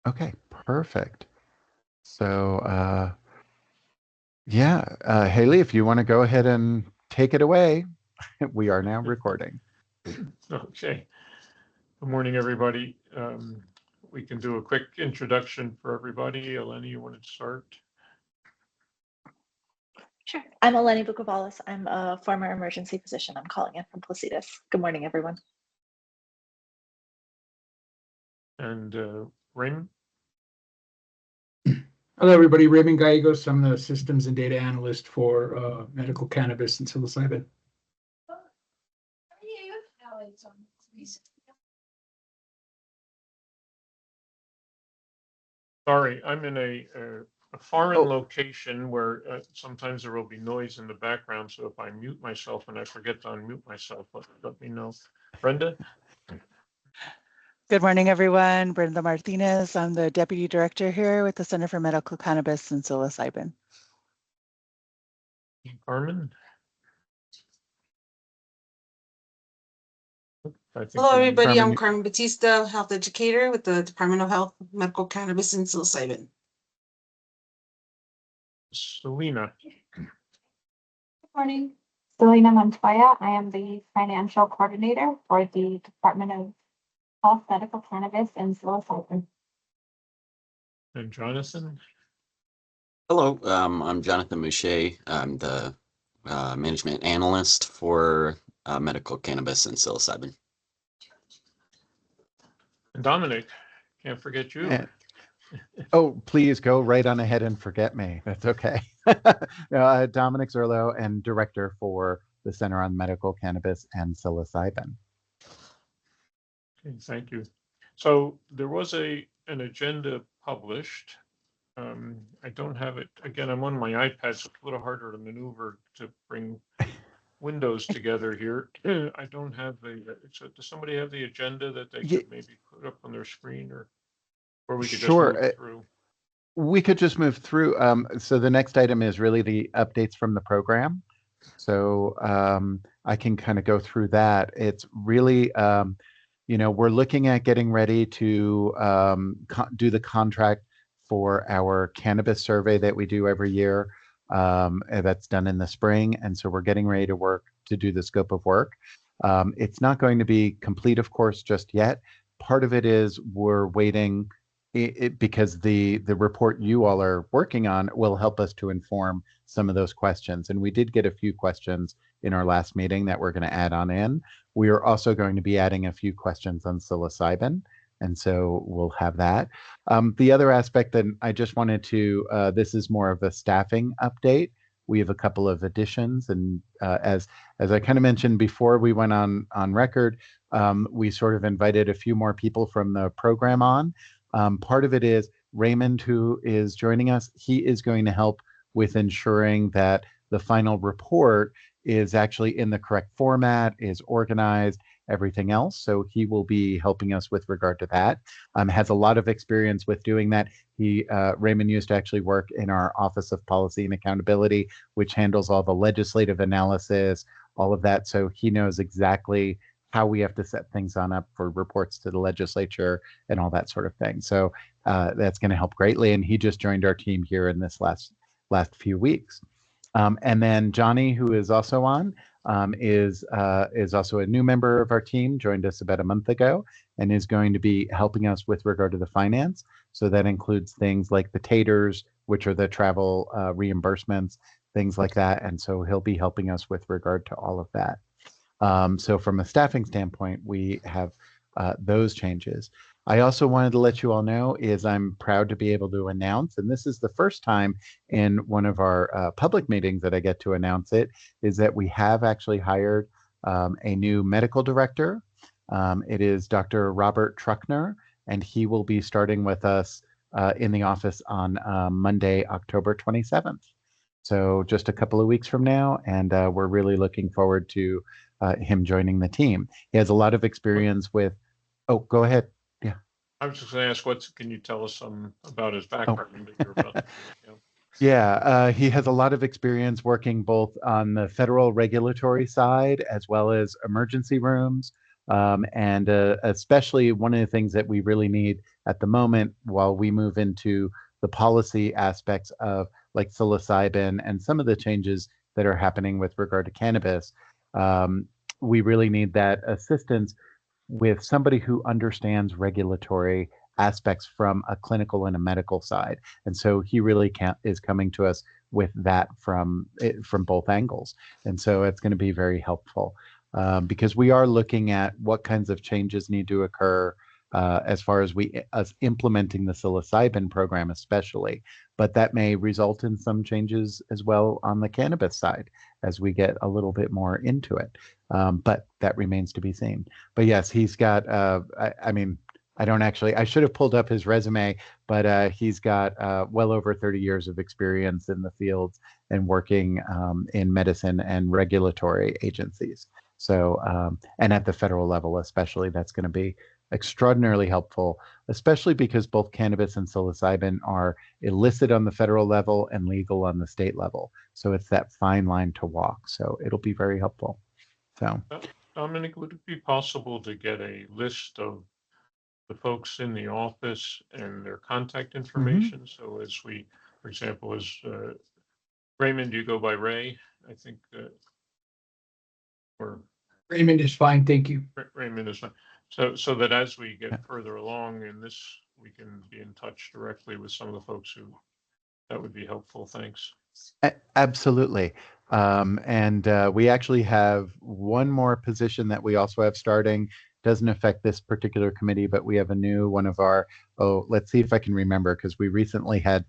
Okay, perfect. So, Haley, if you want to go ahead and take it away, we are now recording. Okay. Good morning, everybody. We can do a quick introduction for everybody. Eleni, you want to start? Sure. I'm Eleni Vukovalis. I'm a former emergency physician. I'm calling in from Placitas. Good morning, everyone. And Raymond? Hello, everybody. Raymond Gallegos. I'm the systems and data analyst for medical cannabis and psilocybin. Sorry, I'm in a foreign location where sometimes there will be noise in the background. So if I mute myself and I forget to unmute myself, let me know. Brenda? Good morning, everyone. Brenda Martinez. I'm the Deputy Director here with the Center for Medical Cannabis and Psilocybin. Carmen? Hello, everybody. I'm Carmen Batista, health educator with the Department of Health, Medical Cannabis, and Psilocybin. Selena. Good morning. Selena Montoya. I am the financial coordinator for the Department of Health, Medical Cannabis, and Psilocybin. And Jonathan? Hello, I'm Jonathan Moucher. I'm the management analyst for medical cannabis and psilocybin. And Dominic, can't forget you. Oh, please go right on ahead and forget me. That's okay. Dominic Zerlo, and director for the Center on Medical Cannabis and Psilocybin. Okay, thank you. So there was an agenda published. I don't have it. Again, I'm on my iPad, so it's a little harder to maneuver to bring windows together here. I don't have does somebody have the agenda that they could maybe put up on their screen, or we could just move through? We could just move through. So the next item is really the updates from the program. So I can kind of go through that. It's really, we're looking at getting ready to do the contract for our cannabis survey that we do every year. That's done in the spring. And so we're getting ready to do the scope of work. It's not going to be complete, of course, just yet. Part of it is we're waiting because the report you all are working on will help us to inform some of those questions. And we did get a few questions in our last meeting that we're going to add on in. We are also going to be adding a few questions on psilocybin. And so we'll have that. The other aspect that I just wanted to, this is more of a staffing update. We have a couple of additions. And as I kind of mentioned before we went on record, we sort of invited a few more people from the program on. Part of it is Raymond, who is joining us. He is going to help with ensuring that the final report is actually in the correct format, is organized, everything else. So he will be helping us with regard to that. Has a lot of experience with doing that. Raymond used to actually work in our Office of Policy and Accountability, which handles all the legislative analysis, all of that. So he knows exactly how we have to set things up for reports to the legislature and all that sort of thing. So that's going to help greatly. And he just joined our team here in this last few weeks. And then Johnny, who is also on, is also a new member of our team, joined us about a month ago, and is going to be helping us with regard to the finance. So that includes things like the taters, which are the travel reimbursements, things like that. And so he'll be helping us with regard to all of that. So from a staffing standpoint, we have those changes. I also wanted to let you all know is I'm proud to be able to announce, and this is the first time in one of our public meetings that I get to announce it, is that we have actually hired a new medical director. It is Dr. Robert Truckner, and he will be starting with us in the office on Monday, October 27th. So just a couple of weeks from now, and we're really looking forward to him joining the team. He has a lot of experience with, oh, go ahead. Yeah. I was just going to ask, can you tell us some about his background? Yeah, he has a lot of experience working both on the federal regulatory side as well as emergency rooms. And especially one of the things that we really need at the moment while we move into the policy aspects of like psilocybin and some of the changes that are happening with regard to cannabis, we really need that assistance with somebody who understands regulatory aspects from a clinical and a medical side. And so he really is coming to us with that from both angles. And so it's going to be very helpful because we are looking at what kinds of changes need to occur as far as us implementing the psilocybin program, especially. But that may result in some changes as well on the cannabis side as we get a little bit more into it. But that remains to be seen. But yes, he's got, I mean, I should have pulled up his resume, but he's got well over 30 years of experience in the fields and working in medicine and regulatory agencies. So, and at the federal level, especially, that's going to be extraordinarily helpful, especially because both cannabis and psilocybin are illicit on the federal level and legal on the state level. So it's that fine line to walk. So it'll be very helpful. So, Dominic, would it be possible to get a list of the folks in the office and their contact information? So as we, for example, as Raymond, do you go by Ray? I think, or Raymond is fine, thank you. Raymond is fine. So that as we get further along in this, we can be in touch directly with some of the folks who, that would be helpful. Thanks. Absolutely. And we actually have one more position that we also have starting. Doesn't affect this particular committee, but we have a new one of our, let's see if I can remember, because we recently had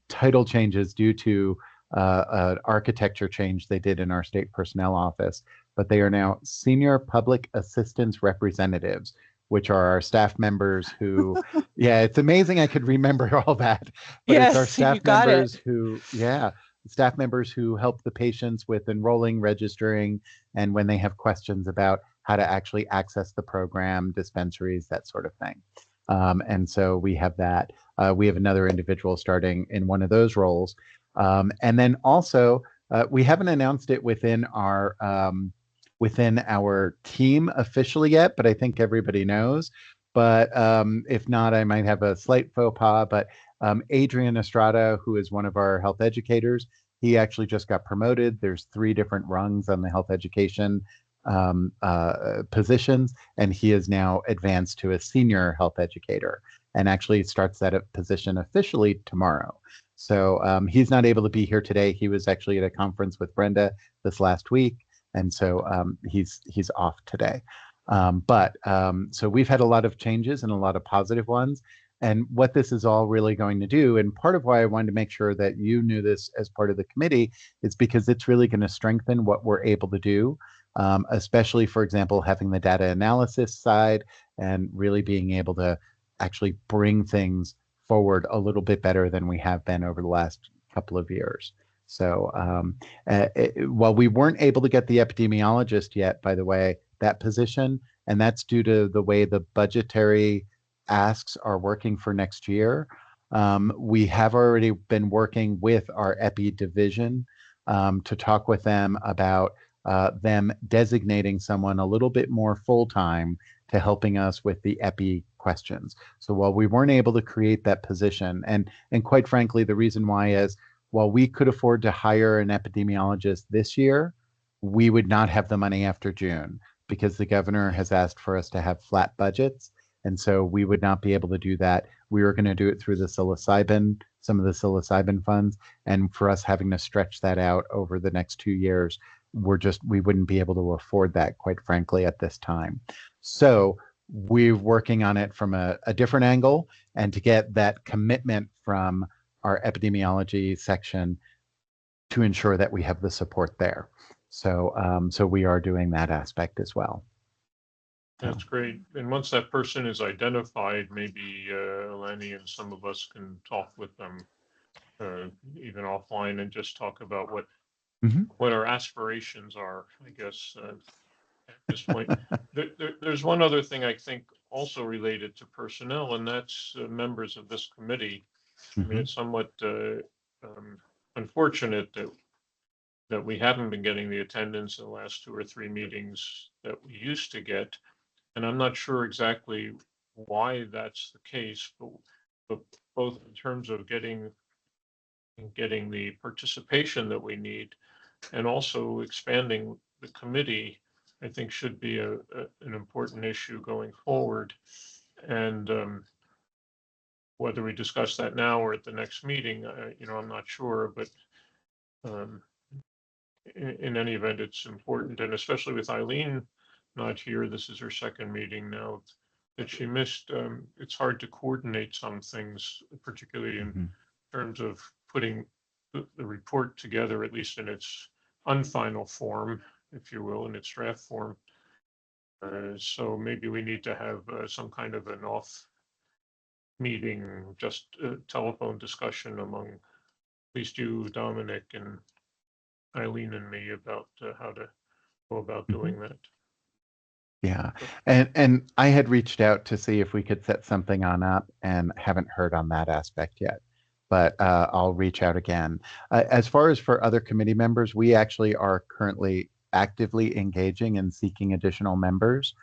title changes due to an architecture change they did in our state personnel office. But they are now senior public assistance representatives, which are our staff members who, yeah, it's amazing I could remember all that. But Yes, it's our staff you got members it. who, yeah, staff members who help the patients with enrolling, registering, and when they have questions about how to actually access the program, dispensaries, that sort of thing. And so we have that. We have another individual starting in one of those roles. And then also, we haven't announced it within our team officially yet, but I think everybody knows. But if not, I might have a slight faux pas. But Adrian Estrada, who is one of our health educators, he actually just got promoted. There's 3 different rungs on the health education positions, and he is now advanced to a senior health educator and actually starts that position officially tomorrow. So he's not able to be here today. He was actually at a conference with Brenda this last week, and so he's off today. So we've had a lot of changes and a lot of positive ones. And what this is all really going to do, and part of why I wanted to make sure that you knew this as part of the committee, is because it's really going to strengthen what we're able to do, especially, for example, having the data analysis side and really being able to actually bring things forward a little bit better than we have been over the last couple of years. So while we weren't able to get the epidemiologist yet, by the way, that position, and that's due to the way the budgetary asks are working for next year. We have already been working with our EPI division to talk with them about them designating someone a little bit more full-time to helping us with the EPI questions. So while we weren't able to create that position, and quite frankly, the reason why is while we could afford to hire an epidemiologist this year, we would not have the money after June because the governor has asked for us to have flat budgets. And so we would not be able to do that. We were going to do it through the psilocybin, some of the psilocybin funds. And for us having to stretch that out over the next 2 years, we wouldn't be able to afford that, quite frankly, at this time. So we're working on it from a different angle and to get that commitment from our epidemiology section to ensure that we have the support there. So we are doing that aspect as well. That's great. And once that person is identified, maybe Eleni and some of us can talk with them even offline and just talk about what our aspirations are, I guess, at this point. There's one other thing I think also related to personnel, and that's members of this committee. I mean, it's somewhat unfortunate that we haven't been getting the attendance in the last 2 or 3 meetings that we used to get. And I'm not sure exactly why that's the case, but both in terms of getting the participation that we need and also expanding the committee, I think should be an important issue going forward. And whether we discuss that now or at the next meeting, I'm not sure, but um, in any event, it's important. And especially with Eileen not here, this is her second meeting now that she missed. It's hard to coordinate some things, particularly in terms of putting the report together, at least in its unfinal form, if you will, in its draft form. So maybe we need to have some kind of an off meeting, just a telephone discussion among at least you, Dominic, and Eileen and me about how to go about doing that. Yeah, and I had reached out to see if we could set something on up and haven't heard on that aspect yet, but I'll reach out again. As far as for other committee members, we actually are currently actively engaging and seeking additional members.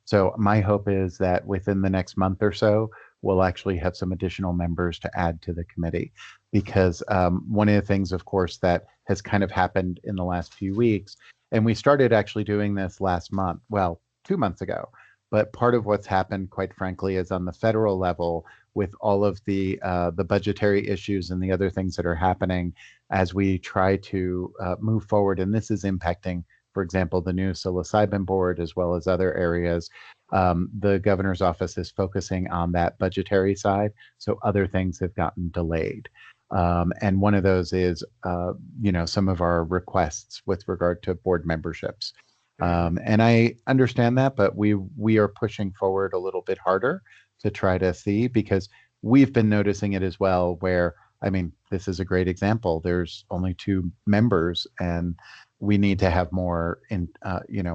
So my hope is that within the next month or so, we'll actually have some additional members to add to the committee. Because one of the things, of course, that has kind of happened in the last few weeks, and we started actually doing this last month, well, 2 months ago. But part of what's happened, quite frankly, is on the federal level with all of the budgetary issues and the other things that are happening as we try to move forward. And this is impacting, for example, the new psilocybin board as well as other areas. The governor's office is focusing on that budgetary side, so other things have gotten delayed. And one of those is, some of our requests with regard to board memberships. And I understand that, but we are pushing forward a little bit harder to try to see, because we've been noticing it as well, where, I mean, this is a great example. There's only 2 members, and we need to have more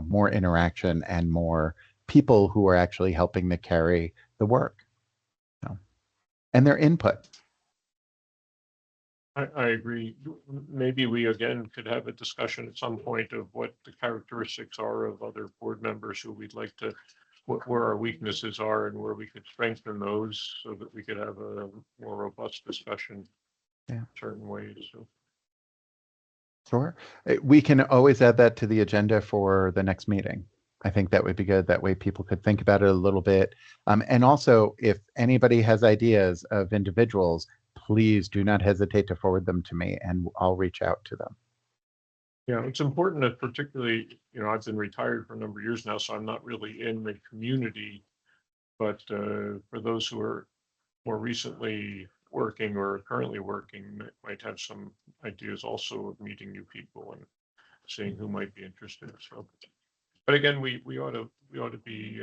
more interaction and more people who are actually helping to carry the work, and their input. I agree. Maybe we again could have a discussion at some point of what the characteristics are of other board members who we'd like to, where our weaknesses are and where we could strengthen those so that we could have a more robust discussion in certain ways. So. Sure. We can always add that to the agenda for the next meeting. I think that would be good. That way people could think about it a little bit. And also, if anybody has ideas of individuals, please do not hesitate to forward them to me, and I'll reach out to them. Yeah, it's important that particularly, I've been retired for a number of years now, so I'm not really in the community. But for those who are more recently working or currently working, might have some ideas also of meeting new people and seeing who might be interested. So, but again, we ought to be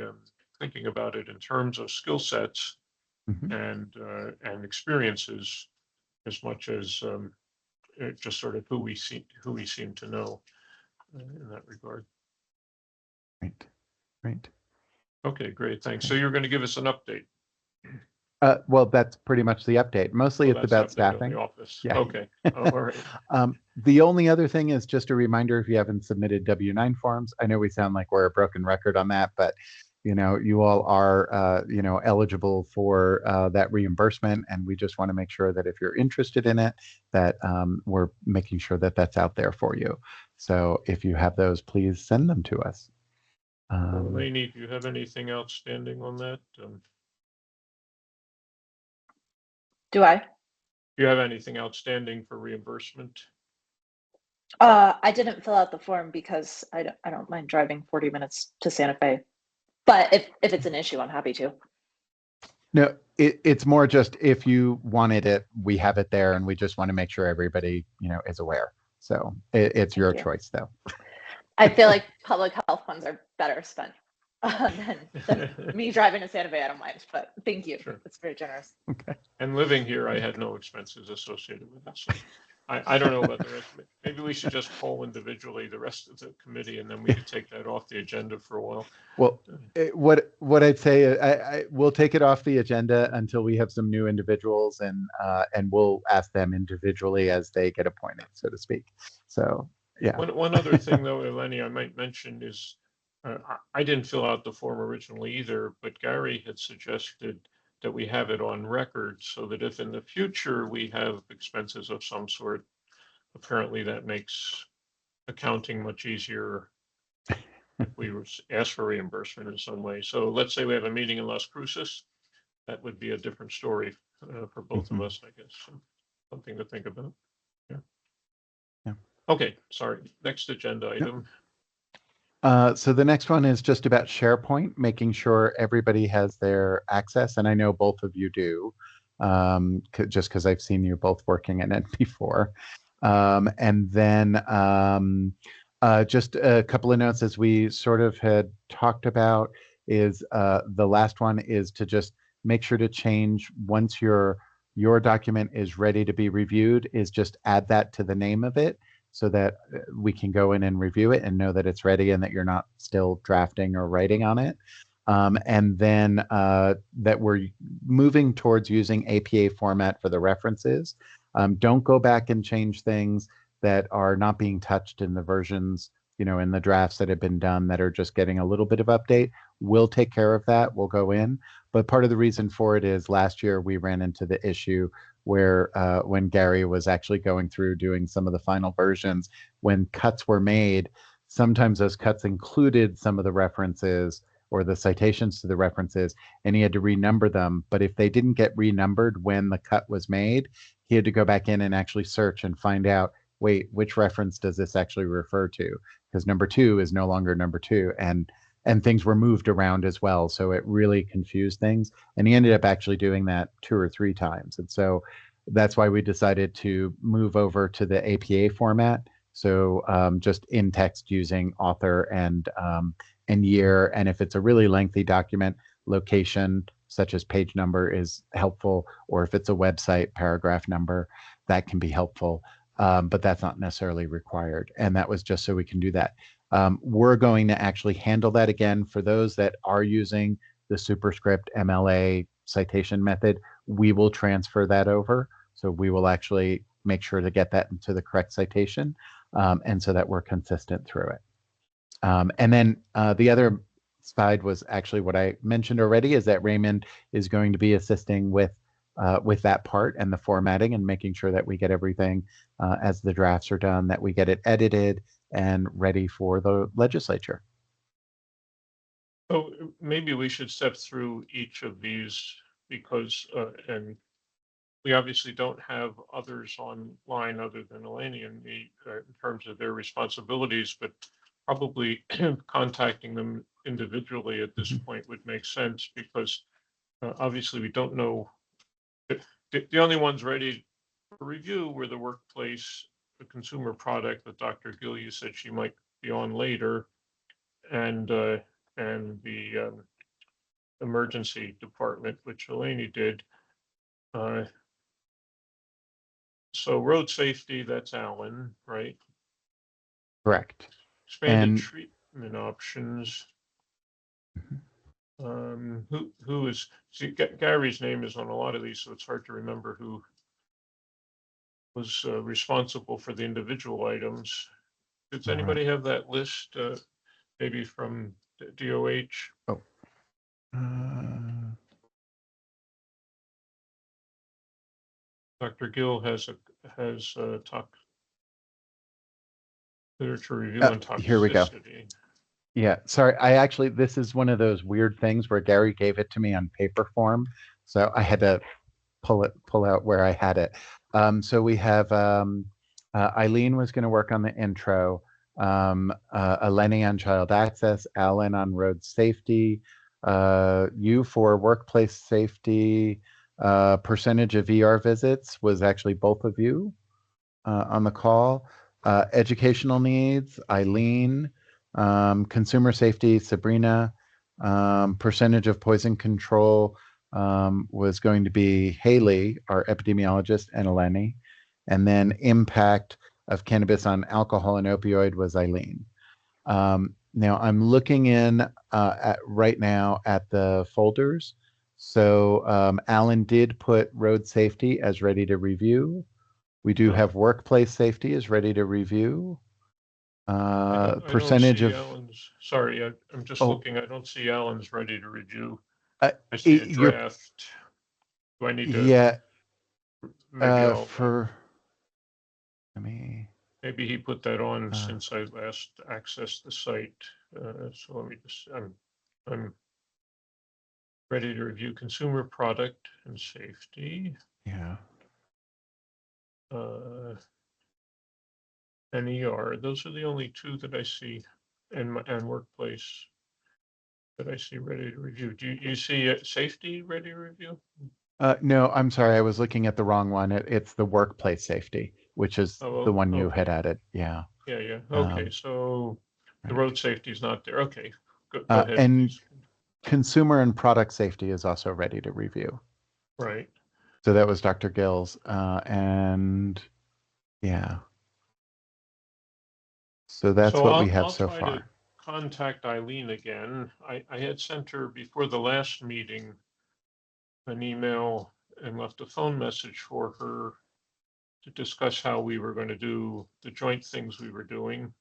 thinking about it in terms of skill sets and experiences, as much as just sort of who we seem to know in that regard. Right. Okay, great, thanks. So you're going to give us an update. Well, that's pretty much the update. Mostly it's about staffing. The office. Yeah. Okay. Oh, all right. The only other thing is just a reminder, if you haven't submitted W-9 forms, I know we sound like we're a broken record on that, but you all are, eligible for that reimbursement, and we just want to make sure that if you're interested in it, that we're making sure that that's out there for you. So if you have those, please send them to us. Lainey, do you have anything outstanding on that? Do I? Do you have anything outstanding for reimbursement? I didn't fill out the form because I don't mind driving 40 minutes to Santa Fe. But if it's an issue, I'm happy to. No, it's more just if you wanted it, we have it there, and we just want to make sure everybody, is aware. So it's your choice, though. I feel like public health funds are better spent than me driving to Santa Fe. I don't mind, but thank you. Sure. It's very generous. Okay. And living here, I had no expenses associated with it. So I don't know about the rest of it. Maybe we should just poll individually the rest of the committee, and then we could take that off the agenda for a while. Well, what I'd say, I we'll take it off the agenda until we have some new individuals, and we'll ask them individually as they get appointed, so to speak. So yeah. One other thing, though, Eleni, I might mention is I didn't fill out the form originally either, but Gary had suggested that we have it on record so that if in the future we have expenses of some sort, apparently that makes accounting much easier if we ask for reimbursement in some way. So let's say we have a meeting in Las Cruces, that would be a different story for both of us, I guess. Something to think about. Yeah. Yeah. Okay, sorry. Next agenda item. So the next one is just about SharePoint, making sure everybody has their access, and I know both of you do, just because I've seen you both working in it before. And then just a couple of notes, as we sort of had talked about, is the last one is to just make sure to change once your document is ready to be reviewed, is just add that to the name of it, so that we can go in and review it and know that it's ready and that you're not still drafting or writing on it. And then that we're moving towards using APA format for the references. Don't go back and change things that are not being touched in the versions, in the drafts that have been done that are just getting a little bit of update. We'll take care of that. We'll go in. But part of the reason for it is last year we ran into the issue where when Gary was actually going through doing some of the final versions, when cuts were made, sometimes those cuts included some of the references or the citations to the references, and he had to renumber them. But if they didn't get renumbered when the cut was made, he had to go back in and actually search and find out, wait, which reference does this actually refer to? Because number 2 is no longer number 2, and things were moved around as well. So it really confused things. And he ended up actually doing that 2 or 3 times. And so that's why we decided to move over to the APA format. So just in text using author and year. And if it's a really lengthy document, location, such as page number, is helpful. Or if it's a website, paragraph number, that can be helpful. But that's not necessarily required. And that was just so we can do that. We're going to actually handle that again for those that are using the superscript MLA citation method. We will transfer that over. So we will actually make sure to get that into the correct citation, and so that we're consistent through it. And then the other side was actually what I mentioned already, is that Raymond is going to be assisting with that part and the formatting and making sure that we get everything as the drafts are done, that we get it edited and ready for the legislature. So maybe we should step through each of these because, and we obviously don't have others online other than Eleni and me in terms of their responsibilities, but probably contacting them individually at this point would make sense because obviously we don't know. The only ones ready for review were the workplace, the consumer product that Dr. Gill, you said she might be on later, and the emergency department, which Eleni did. So road safety, that's Alan, right? Correct. Expanded treatment options. Who is, see, Gary's name is on a lot of these, so it's hard to remember who was responsible for the individual items. Does anybody have that list, maybe from DOH? Oh. Dr. Gill has talk literature review on toxicity. Here we go. Yeah, sorry. This is one of those weird things where Gary gave it to me on paper form, so I had to pull out where I had it. So we have Eileen was going to work on the intro, Eleni on child access, Alan on road safety, you for workplace safety, percentage of ER visits was actually both of you on the call, educational needs, Eileen, consumer safety, Sabrina, percentage of poison control was going to be Haley, our epidemiologist, and Eleni. And then impact of cannabis on alcohol and opioid was Eileen. Now I'm looking in right now at the folders. So Alan did put road safety as ready to review. We do have workplace safety as ready to review. I don't Percentage see of Alan's, sorry, I'm just Oh. looking, I don't see Alan's ready to review. uh, I see a you're draft. Do I need to, yeah maybe I'll, for let me maybe he put that on Uh, since I last accessed the site. So let me just, I'm ready to review consumer product and safety, yeah. and ER. Those are the only two that I see, and workplace that I see ready to review. Do you see safety ready to review? No, I'm sorry. I was looking at the wrong one. It's the workplace safety, which is Oh, the one you okay. had added. Yeah. Yeah. Okay, so the right. road safety is not there. Okay, go ahead, And please. consumer and product safety is also ready to review. Right. So that was Dr. Gill's. And yeah. So that's So what we have I'll so try to far. contact Eileen again. I had sent her before the last meeting an email and left a phone message for her to discuss how we were going to do the joint things we were doing,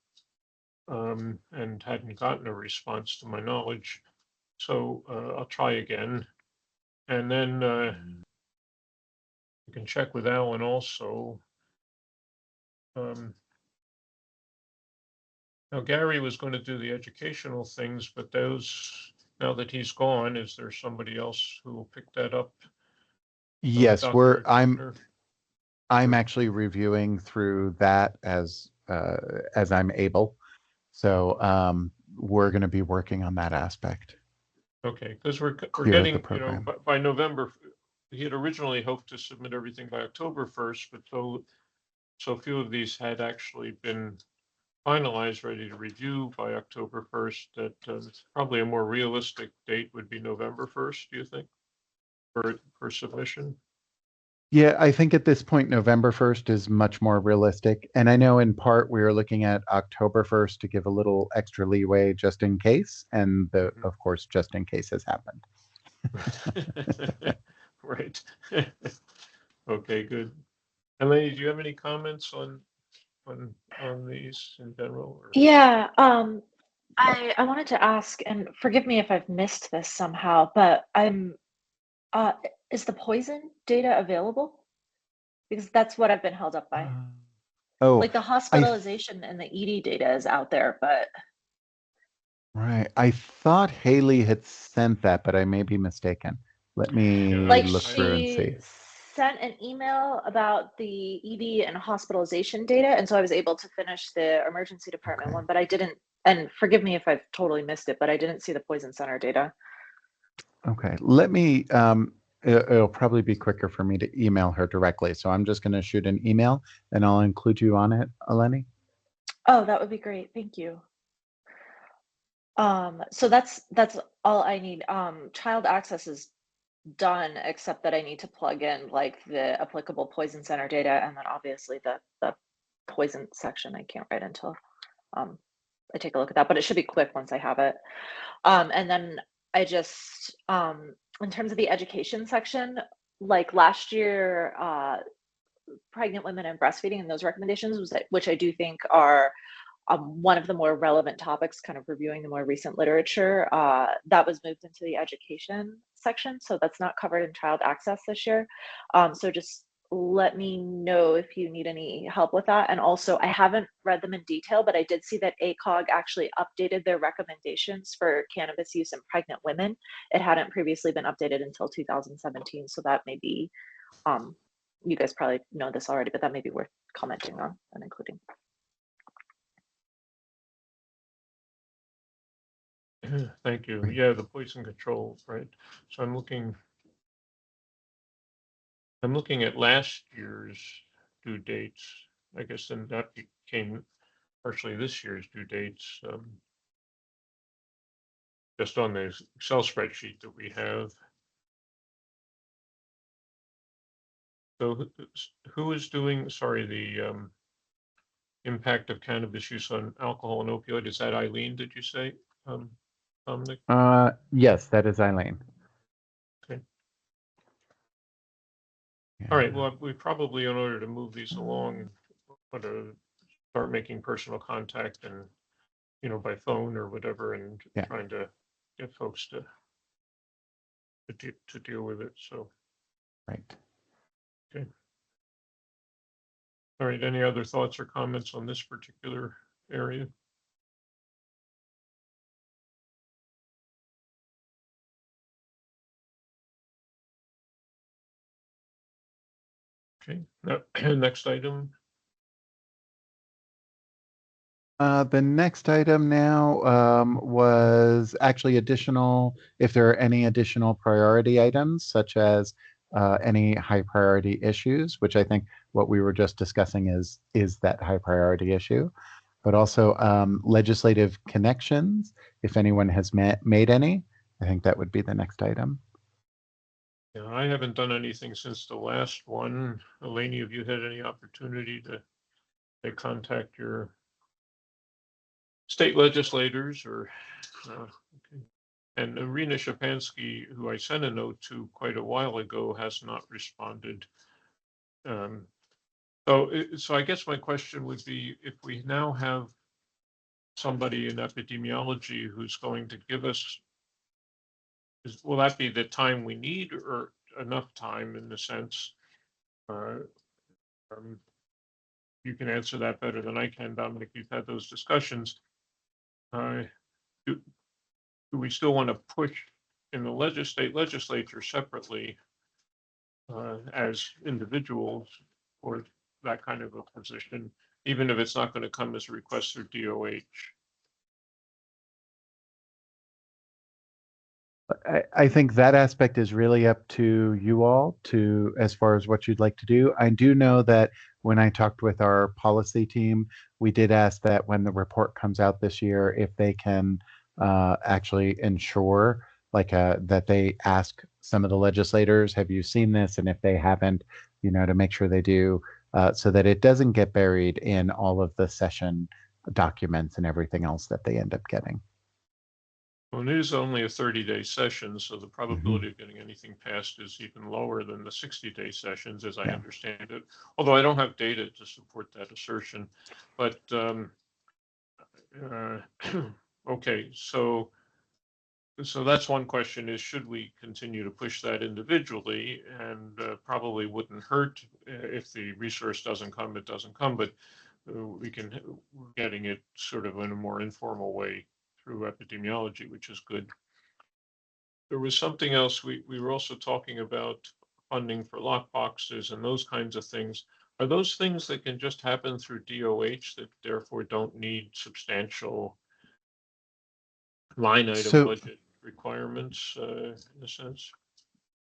and hadn't gotten a response to my knowledge. So I'll try again. And then you can check with Alan also. Now Gary was going to do the educational things, but those, now that he's gone, is there somebody else who will pick that up? Yes, Dr. I'm Gardner? actually reviewing through that as I'm able. So we're going to be working on that aspect. Okay, because we're Here at the getting, program. by November, he had originally hoped to submit everything by October 1st, but so few of these had actually been finalized, ready to review by October 1st, that probably a more realistic date would be November 1st, do you think, for submission? Yeah, I think at this point, November 1st is much more realistic. And I know in part we are looking at October 1st to give a little extra leeway just in case. And of course, just in case has happened. Right. Okay, good. Elaine, do you have any comments on these in general? Or? Yeah, I wanted to ask, and forgive me if I've missed this somehow, but uh is the poison data available? Because that's what I've been held up by. Oh, Like the hospitalization and the ED data is out there, but right. I thought Haley had sent that, but I may be mistaken. Let me like look through and she see. sent an email about the ED and hospitalization data, and so I was able to finish the emergency department Okay. one, but I didn't, and forgive me if I've totally missed it, but I didn't see the poison center data. Okay. Let me, it'll probably be quicker for me to email her directly. So I'm just going to shoot an email and I'll include you on it, Eleni. Oh, that would be great. Thank you. So that's all I need. Child access is done, except that I need to plug in like the applicable poison center data, and then obviously the poison section I can't write until I take a look at that, but it should be quick once I have it. And then I just in terms of the education section, like last year, pregnant women and breastfeeding and those recommendations, which I do think are one of the more relevant topics, kind of reviewing the more recent literature, that was moved into the education section. So that's not covered in child access this year. So just let me know if you need any help with that. And also, I haven't read them in detail, but I did see that ACOG actually updated their recommendations for cannabis use in pregnant women. It hadn't previously been updated until 2017. So that may be, you guys probably know this already, but that may be worth commenting on and including. Thank you. Yeah, the poison control, right? So I'm looking at last year's due dates. I guess then that became partially this year's due dates, just on the Excel spreadsheet that we have. So who is doing, sorry, the impact of cannabis use on alcohol and opioid? Is that Eileen, did you say, Dominic? Yes, that is Eileen. Okay. Yeah. All right, well, we probably, in order to move these along, want to start making personal contact and, by phone or whatever, and Yeah. trying to get folks to deal with it. So, Right. okay. All right. Any other thoughts or comments on this particular area? Okay. Next item. The next item now was actually additional, if there are any additional priority items, such as any high priority issues, which I think what we were just discussing is that high priority issue, but also legislative connections, if anyone has made any. I think that would be the next item. Yeah, I haven't done anything since the last one. Elaine, have you had any opportunity to contact your state legislators or? Okay. And Irina Shapansky, who I sent a note to quite a while ago, has not responded. So I guess my question would be, if we now have somebody in epidemiology who's going to give us, will that be the time we need, or enough time in the sense? You can answer that better than I can, Dominic. You've had those discussions. Do we still want to push in the legislature separately as individuals for that kind of a position, even if it's not going to come as a request through DOH? I think that aspect is really up to you all to as far as what you'd like to do. I do know that when I talked with our policy team, we did ask that when the report comes out this year, if they can actually ensure that they ask some of the legislators, have you seen this? And if they haven't, to make sure they do, so that it doesn't get buried in all of the session documents and everything else that they end up getting. Well, it is only a 30-day session, so the probability of getting anything passed is even lower than the 60-day sessions, as I understand it. Although I don't have data to support that assertion. But okay, so that's one question: is should we continue to push that individually? And probably wouldn't hurt if the resource doesn't come, it doesn't come. But we're getting it sort of in a more informal way through epidemiology, which is good. There was something else. We were also talking about funding for lock boxes and those kinds of things. Are those things that can just happen through DOH that therefore don't need substantial line item budget requirements in a sense?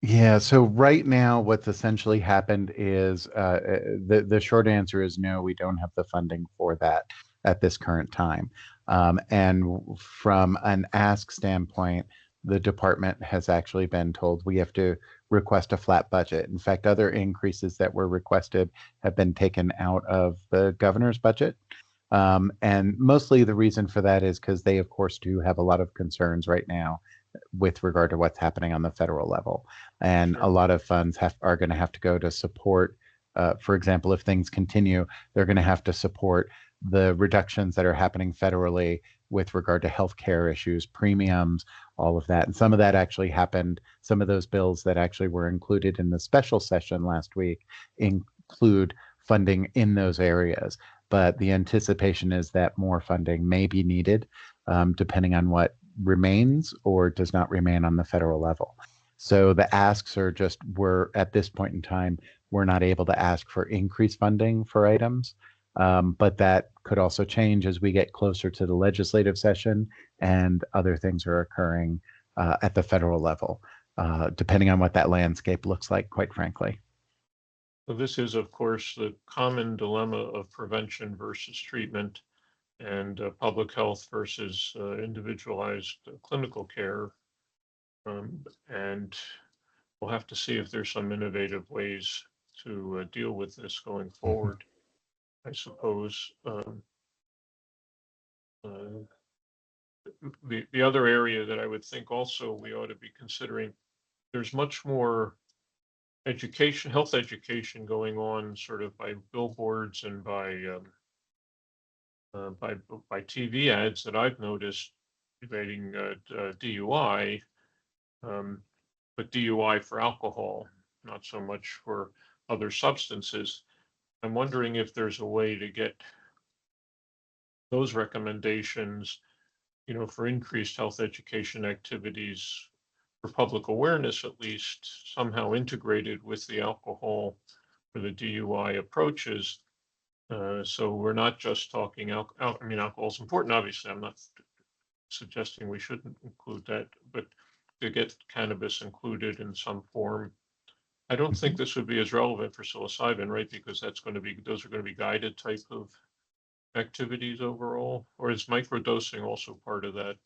Yeah, so right now what's essentially happened is the short answer is no, we don't have the funding for that at this current time. And from an ask standpoint, the department has actually been told we have to request a flat budget. In fact, other increases that were requested have been taken out of the governor's budget. And mostly the reason for that is because they, of course, do have a lot of concerns right now with regard to what's happening on the federal level. And a lot of funds are going to have to go to support, for example, if things continue, they're going to have to support the reductions that are happening federally with regard to healthcare issues, premiums, all of that. And some of that actually happened. Some of those bills that actually were included in the special session last week include funding in those areas. But the anticipation is that more funding may be needed, depending on what remains or does not remain on the federal level. So the asks are just, we're at this point in time, we're not able to ask for increased funding for items. But that could also change as we get closer to the legislative session and other things are occurring at the federal level, depending on what that landscape looks like, quite frankly. So this is, of course, the common dilemma of prevention versus treatment, and public health versus individualized clinical care. And we'll have to see if there's some innovative ways to deal with this going forward, I suppose. The other area that I would think also we ought to be considering, there's much more health education going on sort of by billboards and by by TV ads that I've noticed relating DUI, but DUI for alcohol, not so much for other substances. I'm wondering if there's a way to get those recommendations, for increased health education activities, for public awareness at least, somehow integrated with the alcohol or the DUI approaches. So we're not just talking I mean, alcohol is important, obviously. I'm not suggesting we shouldn't include that, but to get cannabis included in some form. I don't think this would be as relevant for psilocybin, right? Because those are going to be guided type of activities overall, or is microdosing also part of that?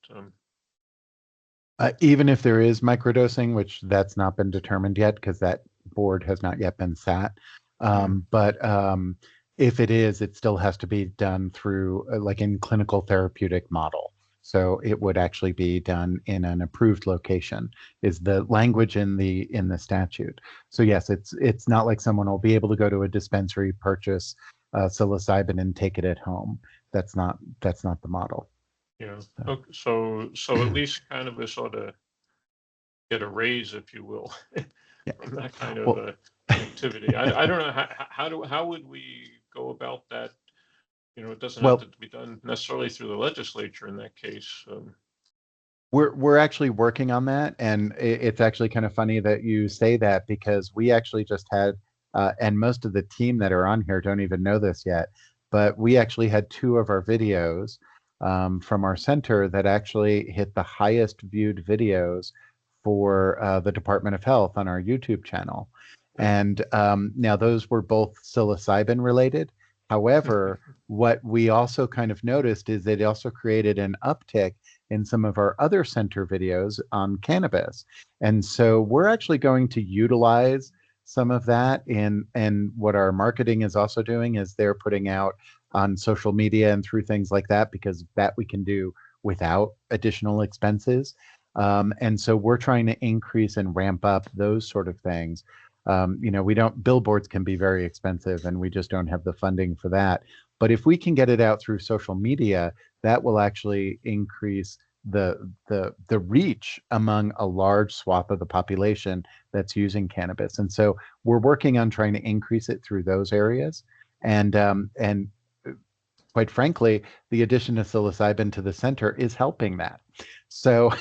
Even if there is microdosing, which that's not been determined yet because that board has not yet been sat. But if it is, it still has to be done through like in clinical therapeutic model. So it would actually be done in an approved location is the language in the statute. So yes, it's not like someone will be able to go to a dispensary, purchase psilocybin and take it at home. That's not the model. Yeah. So. So at least cannabis ought to get a raise, if you will, Yeah. from that kind of Well, activity. I don't know how would we go about that? It doesn't have to be done necessarily through the legislature in that case. We're actually working on that, and it's actually kind of funny that you say that because we actually just had, and most of the team that are on here don't even know this yet, but we actually had 2 of our videos from our center that actually hit the highest viewed videos for the Department of Health on our YouTube channel. And now those were both psilocybin related. However, what we also kind of noticed is it also created an uptick in some of our other center videos on cannabis. And so we're actually going to utilize some of that and what our marketing is also doing is they're putting out on social media and through things like that, because that we can do without additional expenses. And so we're trying to increase and ramp up those sort of things. Billboards can be very expensive and we just don't have the funding for that. But if we can get it out through social media, that will actually increase the reach among a large swath of the population that's using cannabis. And so we're working on trying to increase it through those areas. And quite frankly, the addition of psilocybin to the center is helping that. So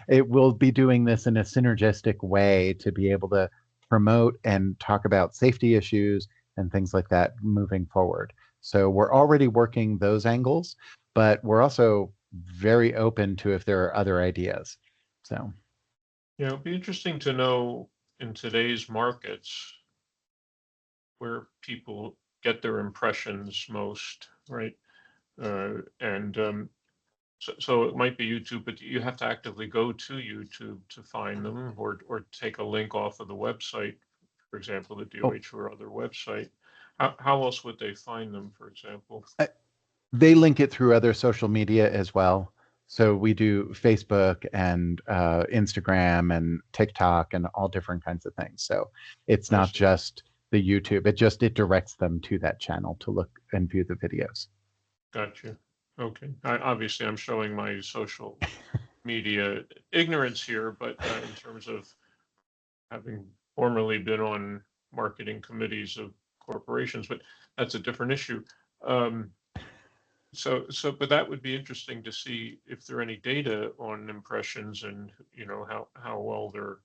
it will be doing this in a synergistic way to be able to promote and talk about safety issues and things like that moving forward. So we're already working those angles, but we're also very open to if there are other ideas. So yeah, it'd be interesting to know in today's markets where people get their impressions most, right? So it might be YouTube, but you have to actively go to YouTube to find them, or take a link off of the website, for example, the DOH or other website. How else would they find them, for example? They link it through other social media as well. So we do Facebook and Instagram and TikTok and all different kinds of things. So it's not just the YouTube. It directs them to that channel to look and view the videos. Gotcha. Okay. Obviously, I'm showing my social media ignorance here, but in terms of having formerly been on marketing committees of corporations, but that's a different issue. But that would be interesting to see if there are any data on impressions and how well they're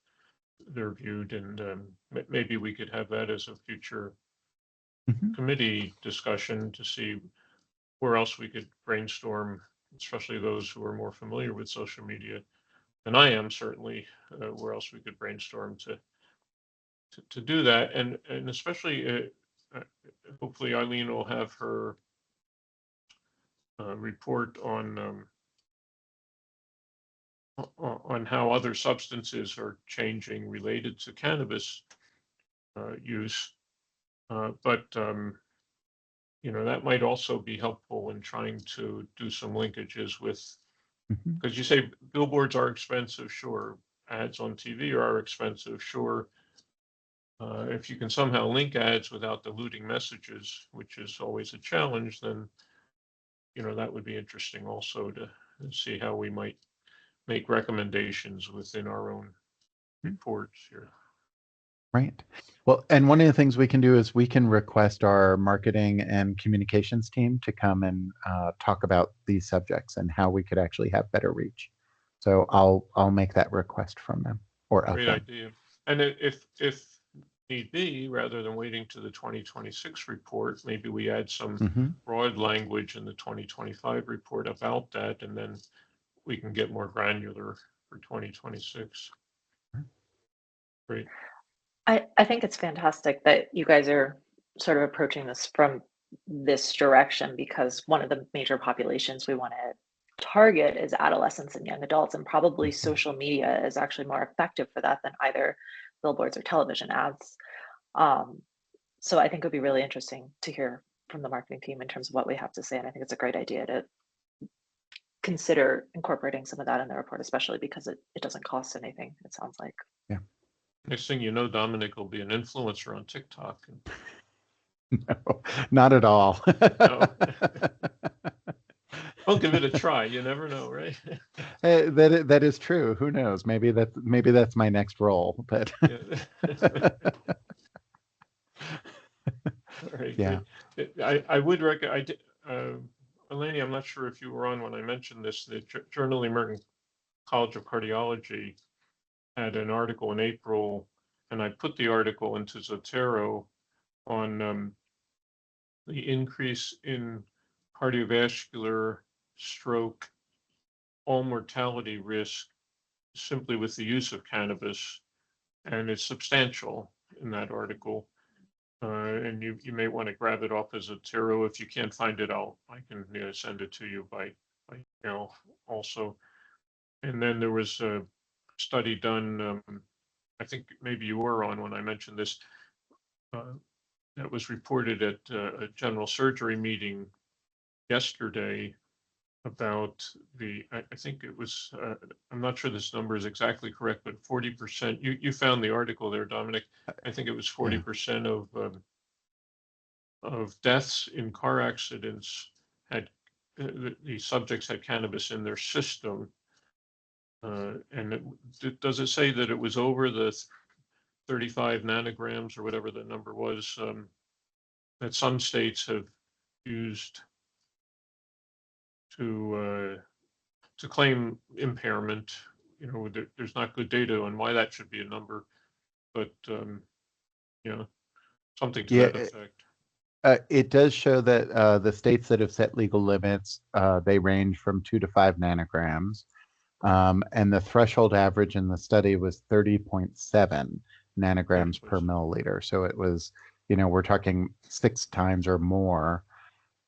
viewed, and maybe we could have that as a future committee discussion to see where else we could brainstorm, especially those who are more familiar with social media than I am, certainly, where else we could brainstorm to do that. And especially, hopefully Eileen will have her report on how other substances are changing related to cannabis use. But that might also be helpful in trying to do some linkages with, because you say billboards are expensive, sure. Ads on TV are expensive, sure. If you can somehow link ads without diluting messages, which is always a challenge, then that would be interesting also to see how we might make recommendations within our own reports here. Right. Well, and one of the things we can do is we can request our marketing and communications team to come and talk about these subjects and how we could actually have better reach. So I'll make that request from them or of Great them. idea. And if need be, rather than waiting to the 2026 report, maybe we add some broad language in the 2025 report about that, and then we can get more granular for 2026. Great. I think it's fantastic that you guys are sort of approaching this from this direction, because one of the major populations we want to target is adolescents and young adults, and probably social media is actually more effective for that than either billboards or television ads. So I think it would be really interesting to hear from the marketing team in terms of what we have to say, and I think it's a great idea to consider incorporating some of that in the report, especially because it doesn't cost anything, it sounds like. Yeah. Next thing you know, Dominic will be an influencer on TikTok. No, not at all. No. Well, give it a try. You never know, right? That is true. Who knows? Maybe that's my next role. But All right, yeah. good. I would recommend. Eleni, I'm not sure if you were on when I mentioned this. The Journal of the American College of Cardiology had an article in April, and I put the article into Zotero on the increase in cardiovascular, stroke, all mortality risk simply with the use of cannabis, and it's substantial in that article. And you may want to grab it off as a Zotero. If you can't find it, I can send it to you by email also. And then there was a study done. I think maybe you were on when I mentioned this. That was reported at a general surgery meeting yesterday about I think it was, I'm not sure this number is exactly correct, but 40%, you found the article there, Dominic. I think it was 40% of deaths in car accidents had, the subjects had cannabis in their system. And does it say that it was over the 35 nanograms or whatever the number was, that some states have used to claim impairment? There's not good data on why that should be a number, but something to that effect. It does show that the states that have set legal limits, they range from 2 to 5 nanograms. And the threshold average in the study was 30.7 nanograms per milliliter. So it was, we're talking 6 times or more.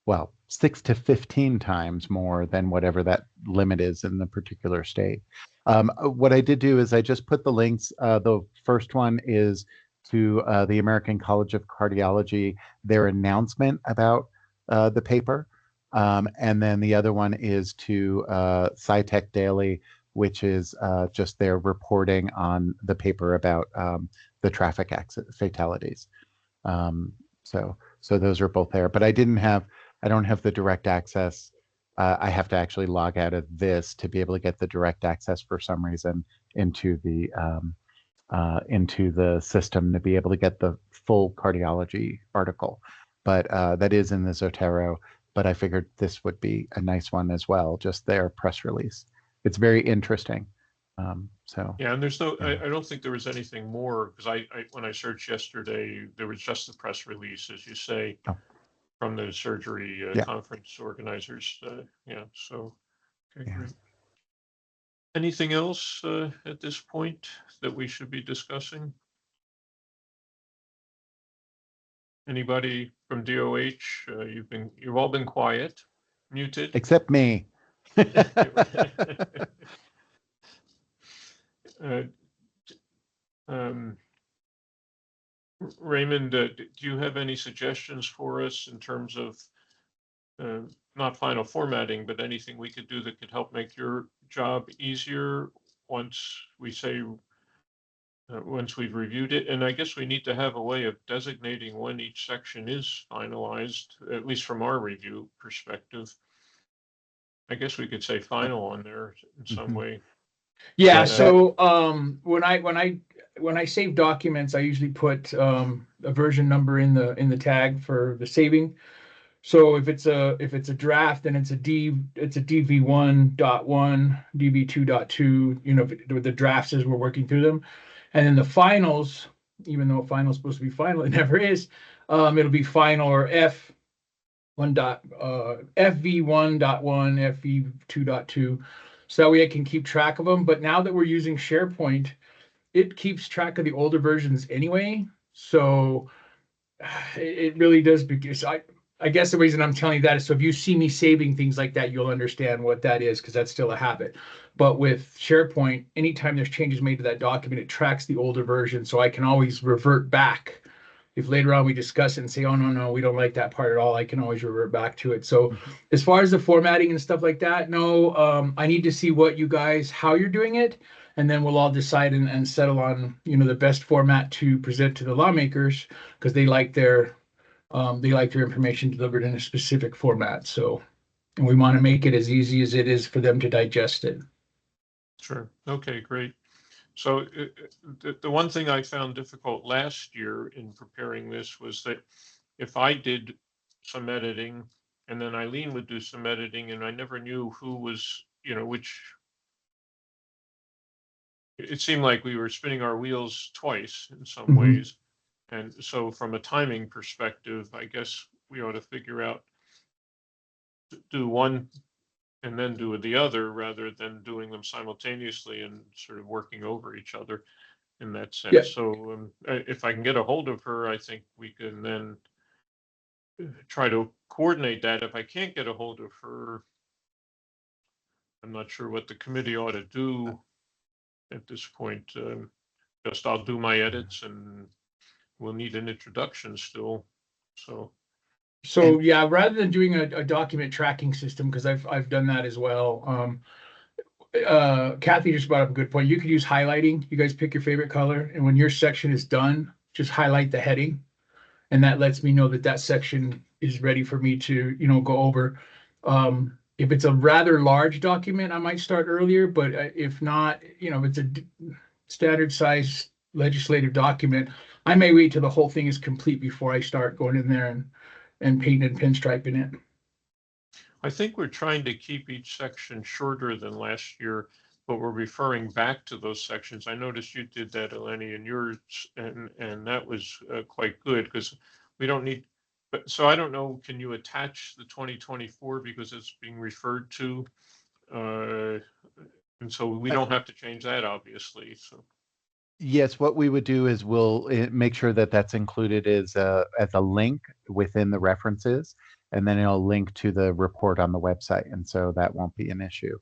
Well, 6 to 15 times more than whatever that limit is in the particular state. What I did do is I just put the links. The first one is to the American College of Cardiology, their announcement about the paper. And then the other one is to SciTech Daily, which is just their reporting on the paper about the traffic accident fatalities. So those are both there, but I don't have the direct access. I have to actually log out of this to be able to get the direct access for some reason into the system to be able to get the full cardiology article. But that is in the Zotero. But I figured this would be a nice one as well, just their press release. It's very interesting. Yeah, and there's no, I don't think there was anything more, because I when I searched yesterday, there was just the press release, as you say, from the surgery conference organizers. So okay, great. Anything else at this point that we should be discussing? Anybody from DOH? You've all been quiet, muted. Except me. Raymond, do you have any suggestions for us in terms of not final formatting, but anything we could do that could help make your job easier once we've reviewed it? And I guess we need to have a way of designating when each section is finalized, at least from our review perspective. I guess we could say final on there in some way. Yeah, Yeah, so when I save documents, I usually put a version number in the tag for the saving. So if it's a draft, then it's a DV1.1, DV2.2, you know, the drafts as we're working through them. And then the finals, even though final is supposed to be final, it never is. It'll be final or FV1.1, FV2.2. So that way I can keep track of them. But now that we're using SharePoint, it keeps track of the older versions anyway. So it really does, because I guess the reason I'm telling you that is so if you see me saving things like that, you'll understand what that is, because that's still a habit. But with SharePoint, anytime there's changes made to that document, it tracks the older version, so I can always revert back. If later on we discuss it and say, oh, no, we don't like that part at all, I can always revert back to it. So as far as the formatting and stuff like that, no, I need to see what you guys, how you're doing it, and then we'll all decide and settle on, you know, the best format to present to the lawmakers, because they like their information delivered in a specific format. So, and we want to make it as easy as it is for them to digest it. Sure. Okay, great. So the one thing I found difficult last year in preparing this was that if I did some editing and then Eileen would do some editing, and I never knew who was, you know, which, it seemed like we were spinning our wheels twice in some ways. And so from a timing perspective, I guess we ought to figure out, do one and then do the other, rather than doing them simultaneously and sort of working over each other in that sense. Yeah. So if I can get a hold of her, I think we can then try to coordinate that. If I can't get a hold of her, I'm not sure what the committee ought to do at this point. Just I'll do my edits, and we'll need an introduction still. So yeah, rather than doing a document tracking system, because I've done that as well. Kathy just brought up a good point. You could use highlighting. You guys pick your favorite color, and when your section is done, just highlight the heading, and that lets me know that that section is ready for me to, you know, go over. If it's a rather large document, I might start earlier, but if not, you know, if it's a standard size legislative document, I may wait till the whole thing is complete before I start going in there and painting and pinstriping it. I think we're trying to keep each section shorter than last year, but we're referring back to those sections. I noticed you did that, Eleni, and yours, and that was quite good, because we don't need. But so I don't know. Can you attach the 2024 because it's being referred to, and so we don't have to change that, obviously. So. Yes, what we would do is we'll make sure that that's included as a link within the references, and then it'll link to the report on the website, and so that won't be an issue.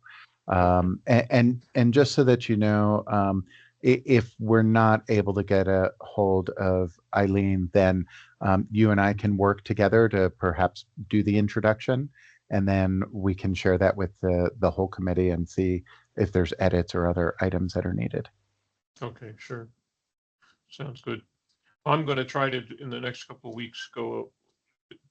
And just so that you know, if we're not able to get a hold of Eileen, then you and I can work together to perhaps do the introduction, and then we can share that with the whole committee and see if there's edits or other items that are needed. Okay, sure. Sounds good. I'm going to try to, in the next couple of weeks, go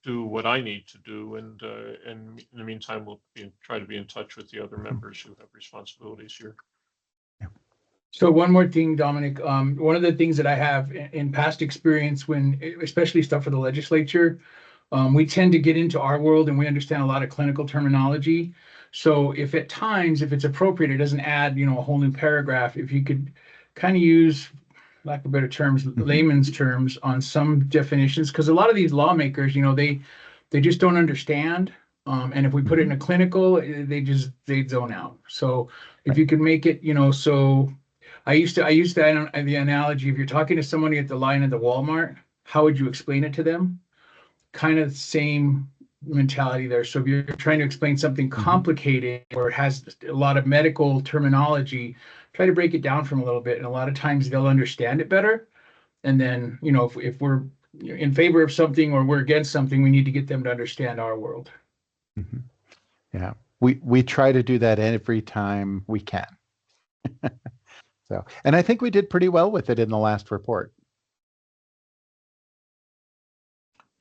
do what I need to do, and in the meantime, we'll try to be in touch with the other members who have responsibilities here. So one more thing, Dominic. One of the things that I have in past experience, when especially stuff for the legislature, we tend to get into our world and we understand a lot of clinical terminology. So if at times, if it's appropriate, it doesn't add, you know, a whole new paragraph. If you could kind of use, lack of better terms, layman's terms on some definitions, because a lot of these lawmakers, you know, they just don't understand. And if we put it in a clinical, they zone out. So if you could make it, you know, so I used to the analogy, if you're talking to somebody at the line at the Walmart, how would you explain it to them? Kind of the same mentality there. So if you're trying to explain something complicated or it has a lot of medical terminology, try to break it down from a little bit. And a lot of times they'll understand it better. And then, you know, if we're in favor of something or we're against something, we need to get them to understand our world. Yeah, we try to do that every time we can. So, and I think we did pretty well with it in the last report.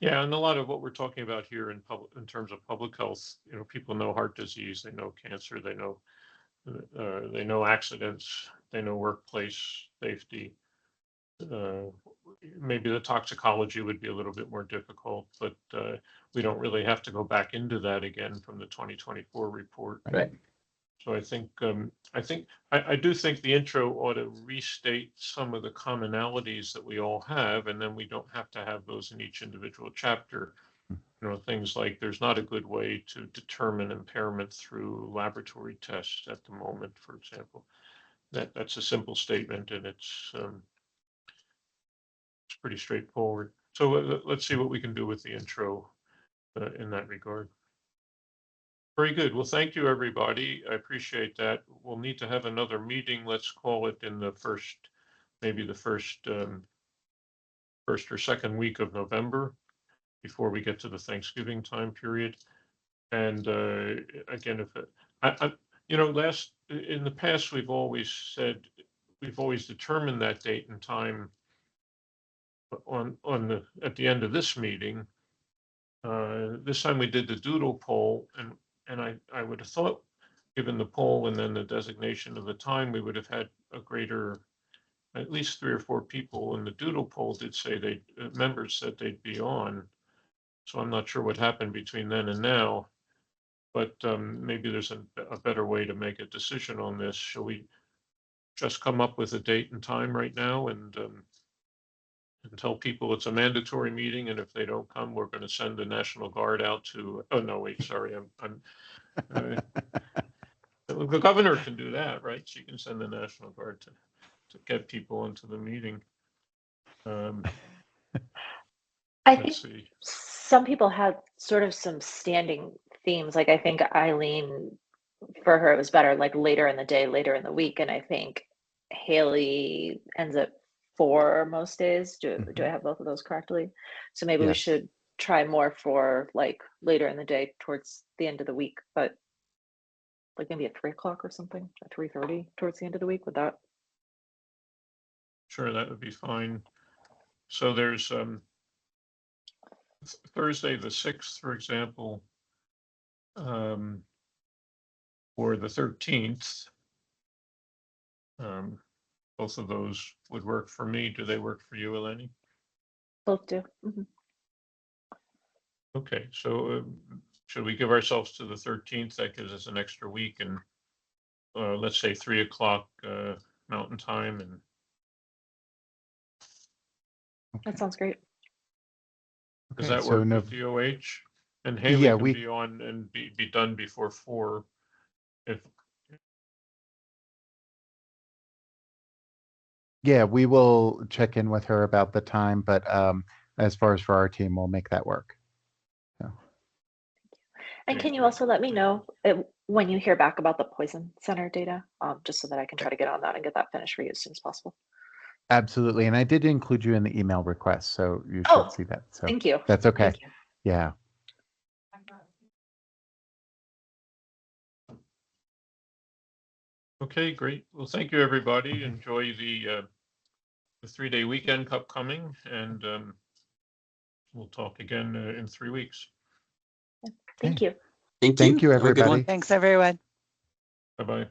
Yeah, and a lot of what we're talking about here in terms of public health, people know heart disease, they know cancer, they know accidents, they know workplace safety. Maybe the toxicology would be a little bit more difficult, but we don't really have to go back into that again from the 2024 report. Right. So I do think the intro ought to restate some of the commonalities that we all have, and then we don't have to have those in each individual chapter. Things like there's not a good way to determine impairment through laboratory tests at the moment, for example. That's a simple statement, and it's pretty straightforward. So let's see what we can do with the intro in that regard. Very good. Well, thank you, everybody. I appreciate that. We'll need to have another meeting. Let's call it in the maybe the first or second week of November, before we get to the Thanksgiving time period. And again, in the past, we've always determined that date and time at the end of this meeting. This time we did the doodle poll, and I would have thought, given the poll and then the designation of the time, we would have had at least 3 or 4 people. And the doodle poll did say members said they'd be on. So I'm not sure what happened between then and now, but maybe there's a better way to make a decision on this. Shall we just come up with a date and time right now and tell people it's a mandatory meeting, and if they don't come, we're going to send the National Guard out to, oh, no, wait, sorry. The governor can do that, right? She can send the National Guard to get people into the meeting. I Let's think see. some people had sort of some standing themes. Like I think Eileen, for her, it was better like later in the day, later in the week. And I think Haley ends at 4 most days. Do I have both of those correctly? So maybe we Yes. should try more for like later in the day towards the end of the week, but like maybe at 3 o'clock or something, at 3:30 towards the end of the week. Would that? Sure, that would be fine. So there's Thursday the 6th, for example, or the 13th. Both of those would work for me. Do they work for you, Eleni? Both do. Mhm. Okay, so should we give ourselves to the 13th? That gives us an extra week, and let's say 3 o'clock Mountain Time. And That sounds great. does Okay, that so work no, with DOH? And Haley Yeah, can we- be on and be done before 4. yeah, we will check in with her about the time, but as far as for our team, we'll make that work. And Okay, can you great. also let me know when you hear back about the Poison Center data, just so that I can try to get on that and get that finished for you as soon as possible. Absolutely. And I did include you in the email request, so you Oh, should see that. So Thank you. that's okay. Thank you. Yeah. Okay, great. Well, thank you, everybody. Enjoy the 3-day weekend upcoming, and we'll talk again in 3 weeks. Thank you. Thank Thank you, Have a good one. everybody. Thanks, everyone. Bye-bye.